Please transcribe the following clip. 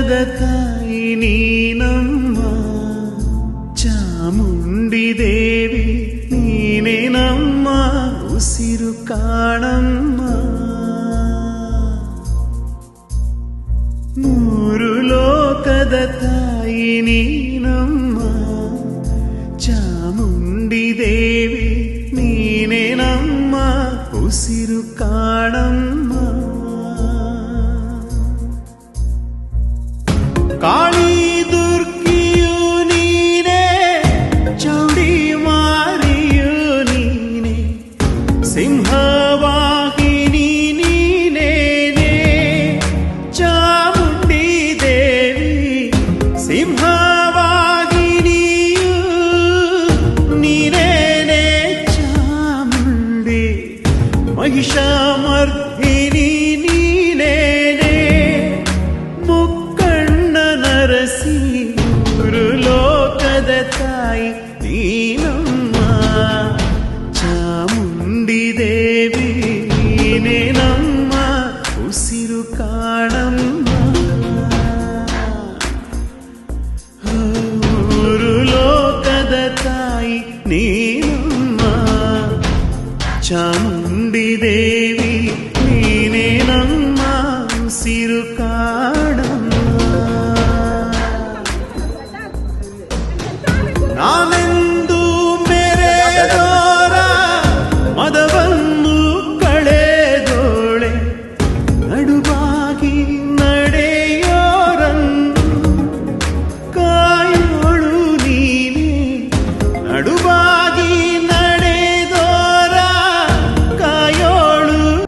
ಲೋಕದ ತಾಯಿ ನೀನಮ್ಮ, ಚಾಮುಂಡಿ ದೇವಿ ನೀನೇ ನಮ್ಮ ಉಸಿರು ಕಾಣಮ್ಮ. ಮೂರು ಲೋಕದ ತಾಯಿ ನೀನಮ್ಮ, ಚಾಮುಂಡಿ ದೇವಿ ನೀನೇ ನಮ್ಮ ಉಸಿರು ಕಾಣಮ್ಮ. ಕಾಳಿ ದುರ್ಗಿಯು ನೀನೇ, ಚೌಡಿ ಮಾರಿಯು ನೀನೇ, ಸಿಂಹವಾಹಿನಿ ನೀನೇನೆ, ಚಾಮುಂಡಿ ದೇವಿ ಸಿಂಹವಾಹಿನಿಯು ನೀನೇನೆ, ಚಾಮುಂಡಿ ಮಹಿಷಮರ್ಧಿನಿ ನೀನೇನೆ, ನರಸಿ ಮೂರು ಲೋಕದ ತಾಯಿ ನೀನಮ್ಮ, ಚಾಮುಂಡಿ ದೇವಿ ನೀನೇ ನಮ್ಮ ಉಸಿರು ಕಾಣಮ್ಮ. ಮೂರು ಲೋಕದ ತಾಯಿ ನೀನಮ್ಮ, ಚಾಮುಂಡಿ ದೇವಿ ನೀನೇ ನಮ್ಮ ಉಸಿರು ಕಾಣಮ್ಮ. ನಾನು